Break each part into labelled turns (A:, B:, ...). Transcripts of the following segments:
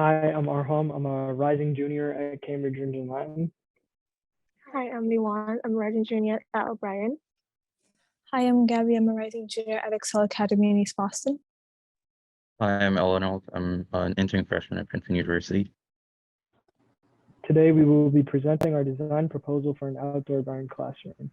A: Hi, I'm Arham. I'm a rising junior at Cambridge Engine Latin.
B: Hi, I'm Liwan. I'm a rising junior at O'Brien.
C: Hi, I'm Gabby. I'm a rising junior at Excel Academy in East Boston.
D: Hi, I'm Eleanor. I'm an intern freshman at Princeton University.
A: Today, we will be presenting our design proposal for an outdoor garden classroom.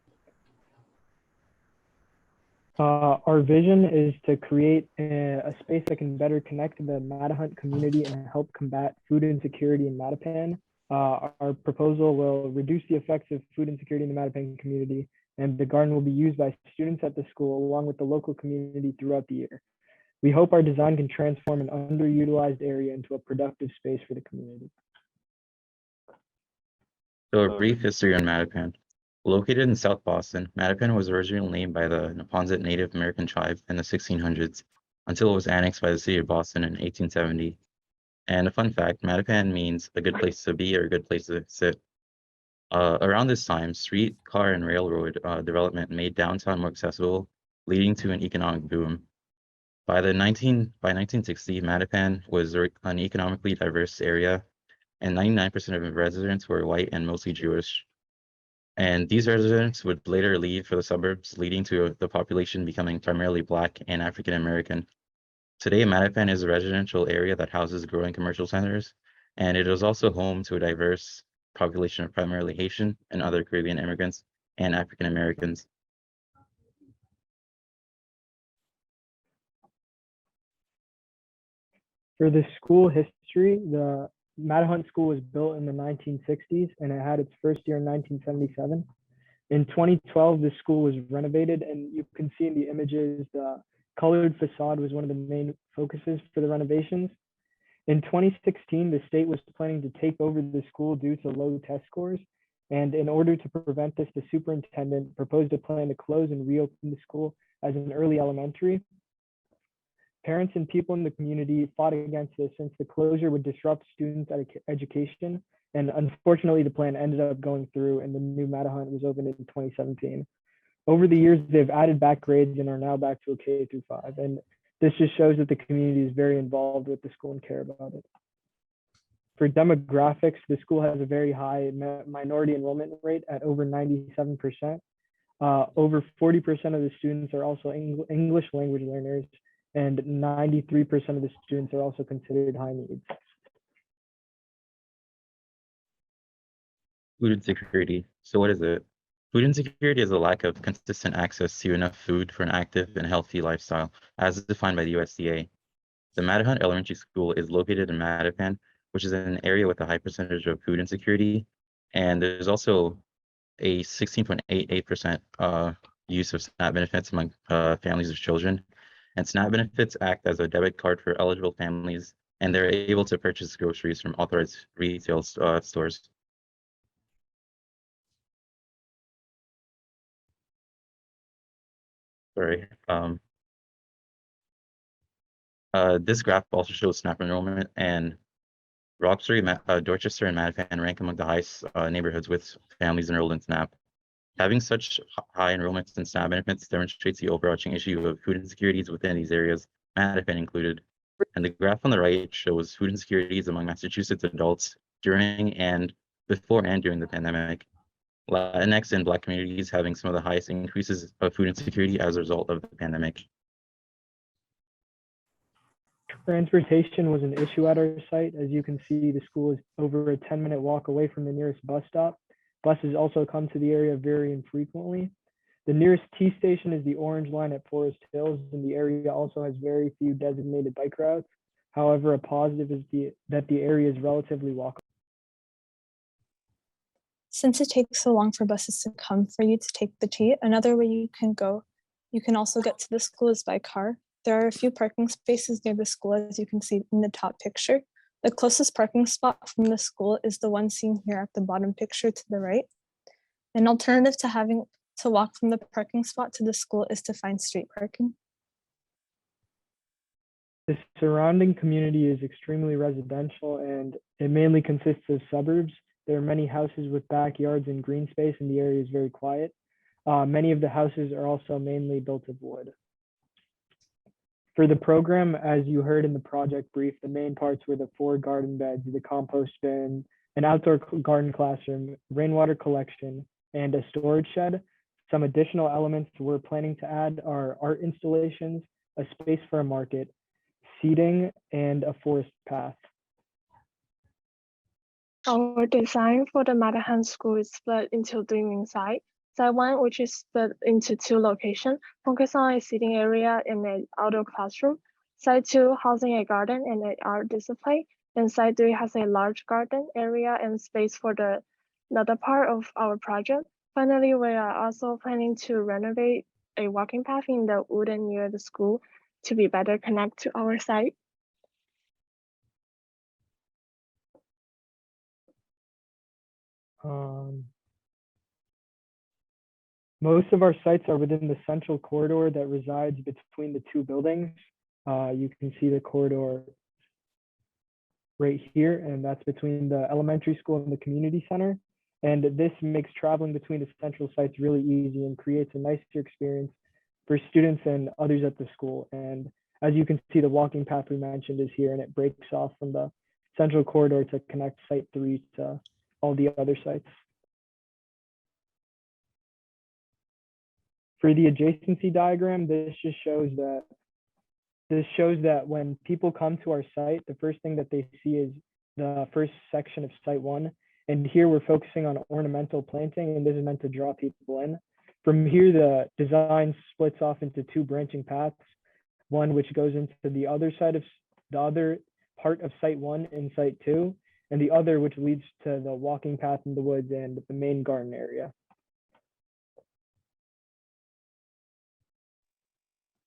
A: Our vision is to create a space that can better connect the Mattahunt community and help combat food insecurity in Mattapan. Our proposal will reduce the effects of food insecurity in the Mattapan community, and the garden will be used by students at the school along with the local community throughout the year. We hope our design can transform an underutilized area into a productive space for the community.
D: So a brief history on Mattapan. Located in South Boston, Mattapan was originally named by the Neponset Native American tribe in the 1600s until it was annexed by the city of Boston in 1870. And a fun fact, Mattapan means a good place to be or a good place to sit. Around this time, street, car, and railroad development made downtown more accessible, leading to an economic boom. By 1960, Mattapan was an economically diverse area, and 99% of residents were white and mostly Jewish. And these residents would later leave for the suburbs, leading to the population becoming primarily Black and African American. Today, Mattapan is a residential area that houses growing commercial centers, and it is also home to a diverse population of primarily Haitian and other Caribbean immigrants and African Americans.
A: For the school history, the Mattahunt School was built in the 1960s and it had its first year in 1977. In 2012, the school was renovated, and you can see in the images, the colored facade was one of the main focuses for the renovations. In 2016, the state was planning to take over the school due to low test scores. And in order to prevent this, the superintendent proposed a plan to close and reopen the school as an early elementary. Parents and people in the community fought against this since the closure would disrupt students' education. And unfortunately, the plan ended up going through and the new Mattahunt was opened in 2017. Over the years, they've added back grades and are now back to a K-5. And this just shows that the community is very involved with the school and care about it. For demographics, the school has a very high minority enrollment rate at over 97%. Over 40% of the students are also English language learners, and 93% of the students are also considered high needs.
D: Food insecurity. So what is it? Food insecurity is a lack of consistent access to enough food for an active and healthy lifestyle, as defined by the USDA. The Mattahunt Elementary School is located in Mattapan, which is an area with a high percentage of food insecurity. And there's also a 16.88% use of SNAP benefits among families with children. And SNAP benefits act as a debit card for eligible families, and they're able to purchase groceries from authorized retail stores. Sorry. This graph also shows SNAP enrollment, and Roxbury, Dorchester, and Mattapan rank among the highest neighborhoods with families enrolled in SNAP. Having such high enrollments in SNAP benefits demonstrates the overarching issue of food insecurities within these areas, Mattapan included. And the graph on the right shows food insecurities among Massachusetts adults before and during the pandemic. Latinx and Black communities having some of the highest increases of food insecurity as a result of the pandemic.
A: Transportation was an issue at our site. As you can see, the school is over a 10-minute walk away from the nearest bus stop. Buses also come to the area very infrequently. The nearest T station is the Orange Line at Forest Hills, and the area also has very few designated bike routes. However, a positive is that the area is relatively walkable.
C: Since it takes so long for buses to come for you to take the T, another way you can also get to the school is by car. There are a few parking spaces near the school, as you can see in the top picture. The closest parking spot from the school is the one seen here at the bottom picture to the right. An alternative to having to walk from the parking spot to the school is to find street parking.
A: The surrounding community is extremely residential, and it mainly consists of suburbs. There are many houses with backyards and green space, and the area is very quiet. Many of the houses are also mainly built of wood. For the program, as you heard in the project brief, the main parts were the 4 garden beds, the compost bin, an outdoor garden classroom, rainwater collection, and a storage shed. Some additional elements we're planning to add are art installations, a space for a market, seating, and a forest path.
B: Our design for the Mattahunt school is split into 3 main sites. Site 1, which is split into 2 locations, focus on a seating area and an outdoor classroom. Site 2, housing a garden and an art display. And Site 3 has a large garden area and space for the another part of our project. Finally, we are also planning to renovate a walking path in the wooden near the school to be better connect to our site.
A: Most of our sites are within the central corridor that resides between the 2 buildings. You can see the corridor right here, and that's between the elementary school and the community center. And this makes traveling between the central sites really easy and creates a nicer experience for students and others at the school. And as you can see, the walking path we mentioned is here, and it breaks off from the central corridor to connect Site 3 to all the other sites. For the adjacency diagram, this shows that when people come to our site, the first thing that they see is the first section of Site 1. And here we're focusing on ornamental planting, and this is meant to draw people in. From here, the design splits off into 2 branching paths, one which goes into the other side of the other part of Site 1 and Site 2, and the other which leads to the walking path in the woods and the main garden area.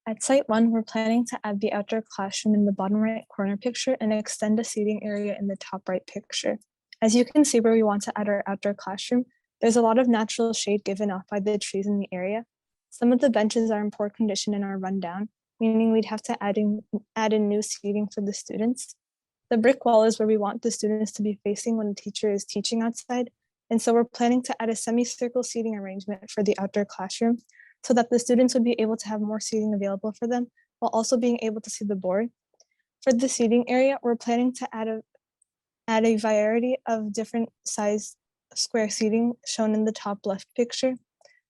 C: At Site 1, we're planning to add the outdoor classroom in the bottom right corner picture and extend a seating area in the top right picture. As you can see where we want to add our outdoor classroom, there's a lot of natural shade given off by the trees in the area. Some of the benches are in poor condition and are run down, meaning we'd have to add in new seating for the students. The brick wall is where we want the students to be facing when the teacher is teaching outside, and so we're planning to add a semicircle seating arrangement for the outdoor classroom so that the students would be able to have more seating available for them while also being able to see the board. For the seating area, we're planning to add a variety of different size square seating shown in the top left picture.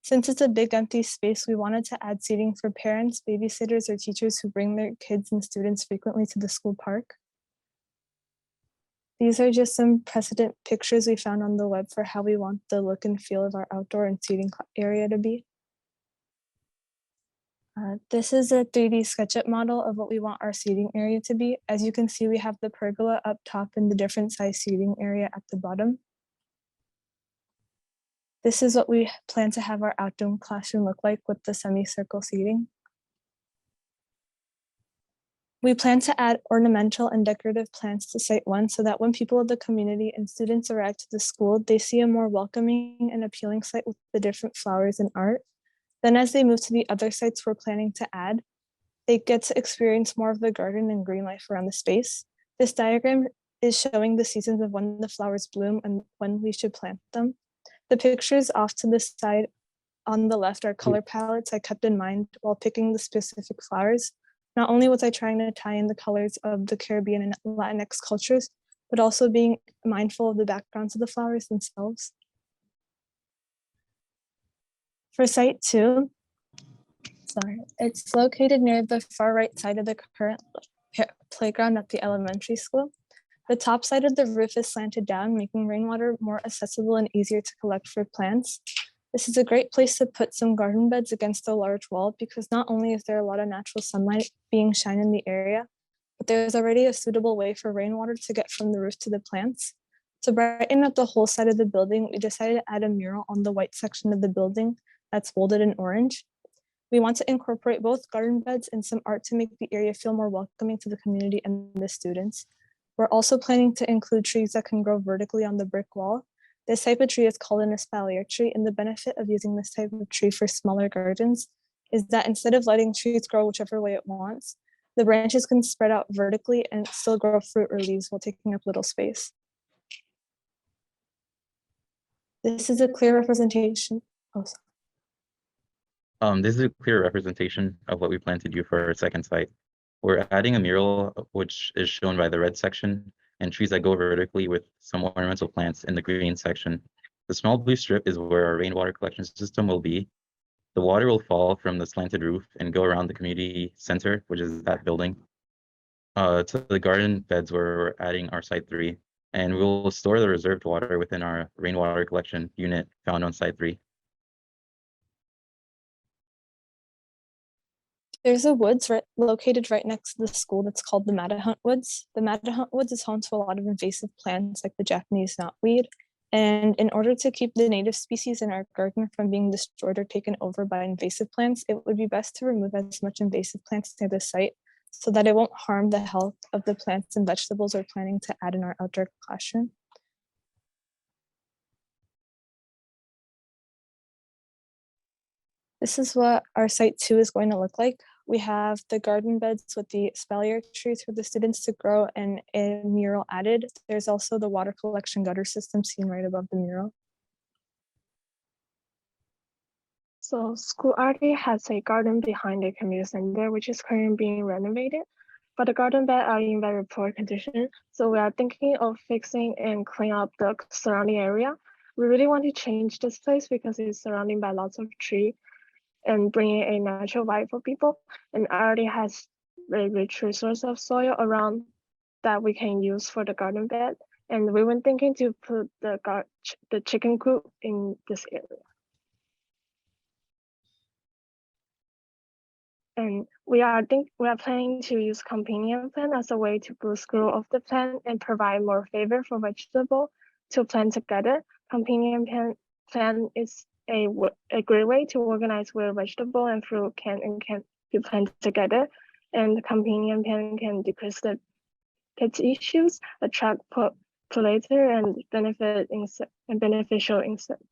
C: Since it's a big empty space, we wanted to add seating for parents, babysitters, or teachers who bring their kids and students frequently to the school park. These are just some precedent pictures we found on the web for how we want the look and feel of our outdoor and seating area to be. This is a 3D SketchUp model of what we want our seating area to be. As you can see, we have the pergola up top and the different size seating area at the bottom. This is what we plan to have our outdoor classroom look like with the semicircle seating. We plan to add ornamental and decorative plants to Site 1 so that when people of the community and students arrive to the school, they see a more welcoming and appealing site with the different flowers and art. Then as they move to the other sites we're planning to add, they get to experience more of the garden and green life around the space. This diagram is showing the seasons of when the flowers bloom and when we should plant them. The pictures off to the side on the left are color palettes I kept in mind while picking the specific flowers. Not only was I trying to tie in the colors of the Caribbean and Latinx cultures, but also being mindful of the backgrounds of the flowers themselves. For Site 2, it's located near the far right side of the current playground at the elementary school. The top side of the roof is slanted down, making rainwater more accessible and easier to collect for plants. This is a great place to put some garden beds against the large wall because not only is there a lot of natural sunlight being shined in the area, but there's already a suitable way for rainwater to get from the roof to the plants. To brighten up the whole side of the building, we decided to add a mural on the white section of the building that's bolded in orange. We want to incorporate both garden beds and some art to make the area feel more welcoming to the community and the students. We're also planning to include trees that can grow vertically on the brick wall. This type of tree is called an espalier tree, and the benefit of using this type of tree for smaller gardens is that instead of letting trees grow whichever way it wants, the branches can spread out vertically and still grow fruit or leaves while taking up little space. This is a clear representation. Oh, sorry.
D: This is a clear representation of what we plan to do for our second site. We're adding a mural, which is shown by the red section, and trees that go vertically with some ornamental plants in the green section. The small blue strip is where our rainwater collection system will be. The water will fall from the slanted roof and go around the community center, which is that building, to the garden beds where we're adding our site 3. And we'll store the reserved water within our rainwater collection unit found on site 3.
C: There's a woods located right next to the school that's called the Mattahunt Woods. The Mattahunt Woods is home to a lot of invasive plants like the Japanese knotweed. And in order to keep the native species in our garden from being destroyed or taken over by invasive plants, it would be best to remove as much invasive plants near the site so that it won't harm the health of the plants and vegetables we're planning to add in our outdoor classroom. This is what our site 2 is going to look like. We have the garden beds with the espalier trees for the students to grow and a mural added. There's also the water collection gutter system seen right above the mural.
B: So school already has a garden behind the community center, which is currently being renovated, but the garden beds are in very poor condition. So we are thinking of fixing and clean up the surrounding area. We really want to change this place because it's surrounded by lots of trees and bringing a natural vibe for people, and already has a rich resource of soil around that we can use for the garden bed. And we were thinking to put the chicken coop in this area. And we are planning to use companion plant as a way to boost growth of the plant and provide more favor for vegetable to plant together. Companion plant is a great way to organize where vegetable and fruit can be planted together, and the companion plant can decrease the pest issues, attract pollinator, and beneficial insects.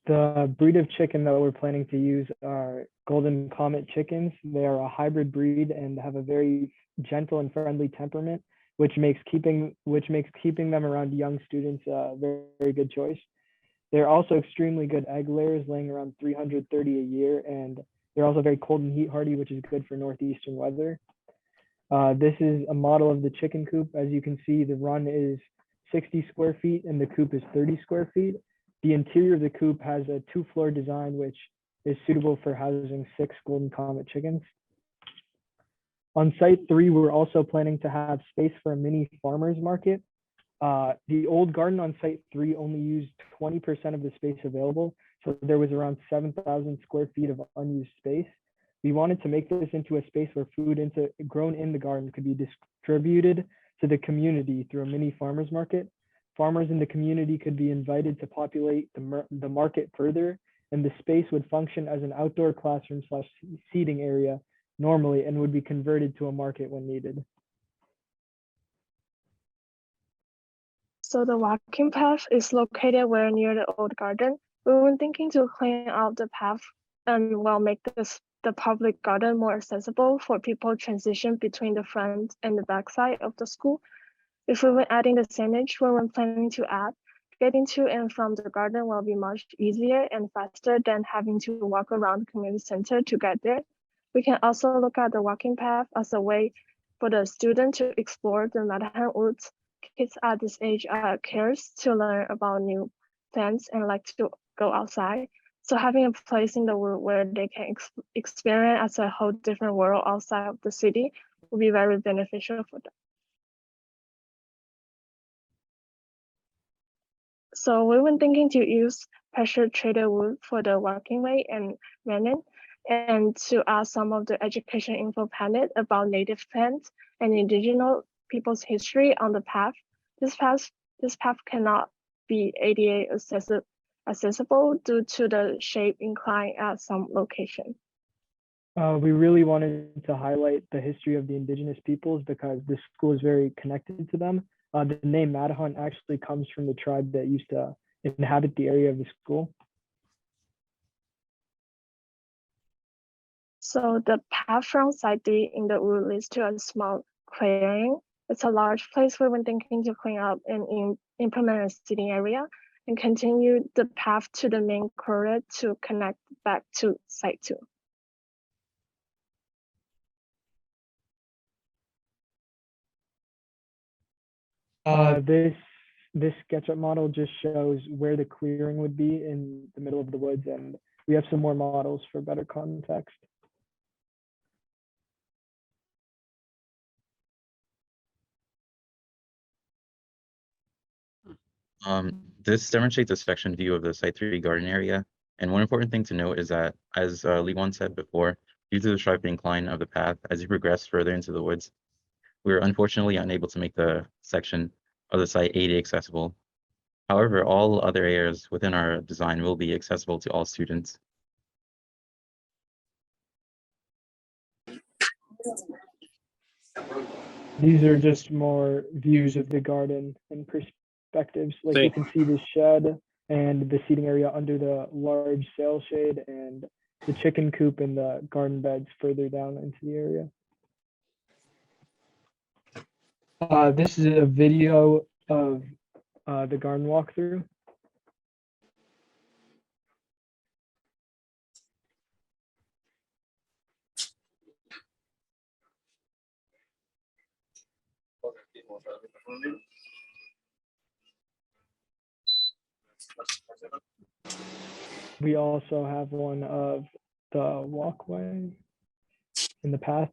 A: The breed of chicken that we're planning to use are golden comet chickens. They are a hybrid breed and have a very gentle and friendly temperament, which makes keeping them around young students a very, very good choice. They're also extremely good egg layers, laying around 330 a year, and they're also very cold and heat hardy, which is good for northeastern weather. This is a model of the chicken coop. As you can see, the run is 60 square feet and the coop is 30 square feet. The interior of the coop has a 2-floor design, which is suitable for housing 6 golden comet chickens. On site 3, we're also planning to have space for a mini farmer's market. The old garden on site 3 only used 20% of the space available, so there was around 7,000 square feet of unused space. We wanted to make this into a space where food grown in the garden could be distributed to the community through a mini farmer's market. Farmers in the community could be invited to populate the market further, and the space would function as an outdoor classroom / seating area normally and would be converted to a market when needed.
B: So the walking path is located where near the old garden. We were thinking to clean out the path and make the public garden more accessible for people transition between the front and the back side of the school. If we were adding the signage we were planning to add, getting to and from the garden will be much easier and faster than having to walk around the community center to get there. We can also look at the walking path as a way for the student to explore the Mattapan woods. Kids at this age are curious to learn about new plants and like to go outside. So having a place in the world where they can experience as a whole different world outside of the city will be very beneficial for them. So we were thinking to use pressure-treated wood for the walking way and railing, and to add some of the education info panel about native plants and indigenous people's history on the path. This path cannot be ADA accessible due to the shape incline at some location.
A: We really wanted to highlight the history of the indigenous peoples because the school is very connected to them. The name Mattahunt actually comes from the tribe that used to inhabit the area of the school.
B: So the path from side 3 in the wood leads to a small clearing. It's a large place we were thinking to clean up and implement a seating area and continue the path to the main corridor to connect back to site 2.
A: This SketchUp model just shows where the clearing would be in the middle of the woods, and we have some more models for better context.
D: This demonstrates a section view of the Site 3 garden area. And one important thing to note is that, as Lee Wan said before, due to the sharp incline of the path, as you progress further into the woods, we were unfortunately unable to make the section of the site ADA accessible. However, all other areas within our design will be accessible to all students.
A: These are just more views of the garden and perspectives. Like you can see the shed and the seating area under the large sail shade and the chicken coop and the garden beds further down into the area. This is a video of the garden walkthrough. We also have one of the walkway in the path.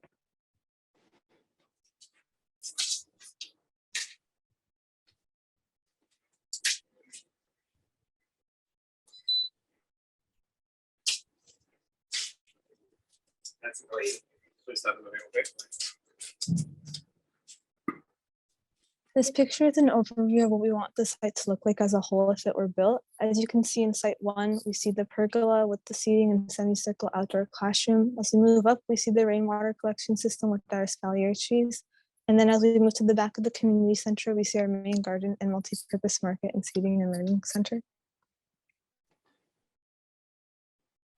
C: This picture is an overview of what we want the site to look like as a whole if it were built. As you can see in site 1, we see the pergola with the seating and semicircle outdoor classroom. As we move up, we see the rainwater collection system with our espalier trees. And then as we move to the back of the community center, we see our main garden and multi-purpose market and seating and learning center.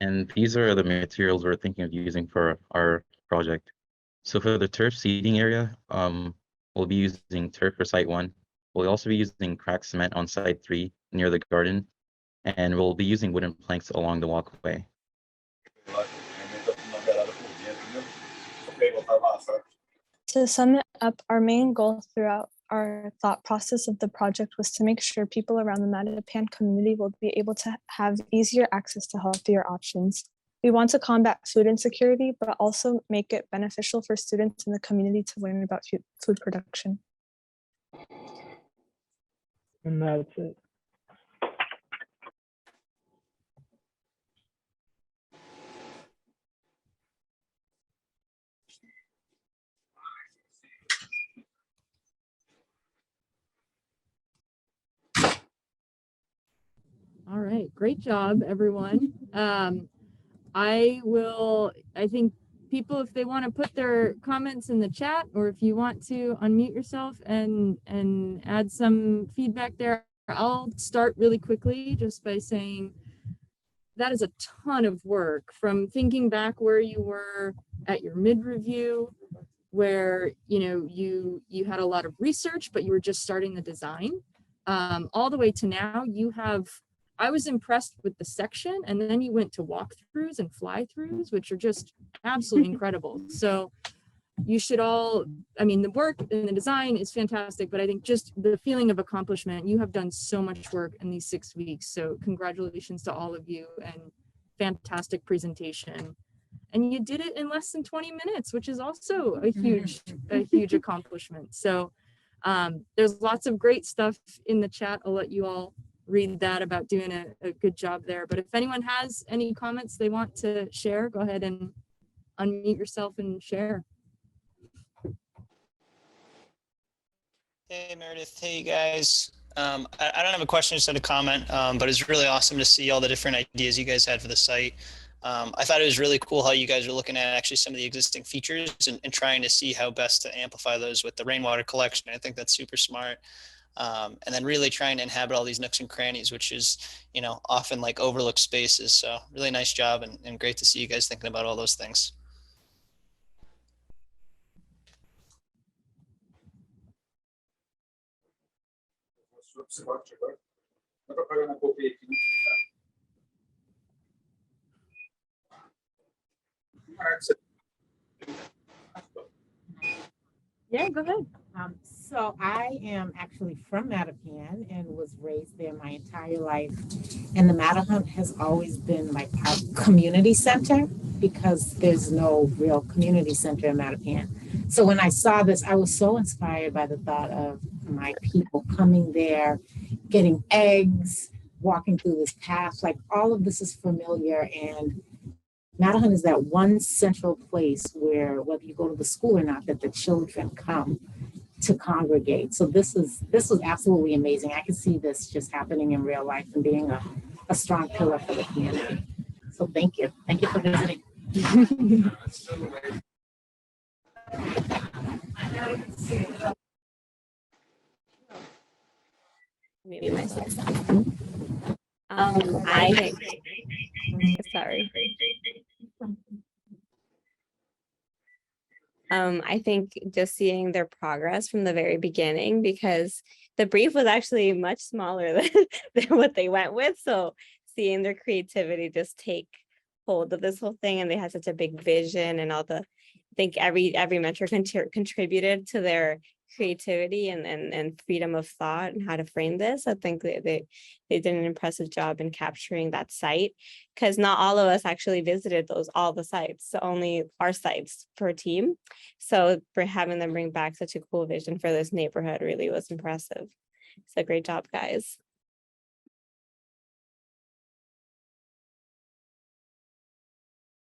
D: And these are the materials we're thinking of using for our project. So for the turf seating area, we'll be using turf for site 1. We'll also be using cracked cement on site 3 near the garden, and we'll be using wooden planks along the walkway.
C: To sum it up, our main goal throughout our thought process of the project was to make sure people around the Mattapan community will be able to have easier access to healthier options. We want to combat food insecurity, but also make it beneficial for students in the community to learn about food production.
A: And that's it.
E: All right, great job, everyone. I think people, if they want to put their comments in the chat, or if you want to unmute yourself and add some feedback there, I'll start really quickly just by saying that is a ton of work, from thinking back where you were at your mid-review, where you had a lot of research, but you were just starting the design, all the way to now. I was impressed with the section, and then you went to walkthroughs and fly-throughs, which are just absolutely incredible. So you should all, the work and the design is fantastic, but I think just the feeling of accomplishment, you have done so much work in these 6 weeks. So congratulations to all of you, and fantastic presentation. And you did it in less than 20 minutes, which is also a huge accomplishment. So there's lots of great stuff in the chat. I'll let you all read that about doing a good job there. But if anyone has any comments they want to share, go ahead and unmute yourself and share.
F: Hey Meredith, hey guys. I don't have a question, just had a comment, but it's really awesome to see all the different ideas you guys had for the site. I thought it was really cool how you guys were looking at actually some of the existing features and trying to see how best to amplify those with the rainwater collection. I think that's super smart. And then really trying to inhabit all these nooks and crannies, which is, often like overlooked spaces. So really nice job, and great to see you guys thinking about all those things.
E: Yeah, go ahead.
G: So I am actually from Mattapan and was raised there my entire life. And the Mattahunt has always been like our community center because there's no real community center in Mattapan. So when I saw this, I was so inspired by the thought of my people coming there, getting eggs, walking through this path. Like all of this is familiar, and Mattahunt is that one central place where whether you go to the school or not, that the children come to congregate. So this was absolutely amazing. I can see this just happening in real life and being a strong pillar for the community. So thank you. Thank you for visiting.
H: Maybe myself. I think, sorry. I think just seeing their progress from the very beginning, because the brief was actually much smaller than what they went with. So seeing their creativity just take hold of this whole thing, and they had such a big vision, and I think every mentor contributed to their creativity and freedom of thought and how to frame this. I think they did an impressive job in capturing that site, because not all of us actually visited all the sites, only our sites per team. So for having them bring back such a cool vision for this neighborhood really was impressive. So great job, guys.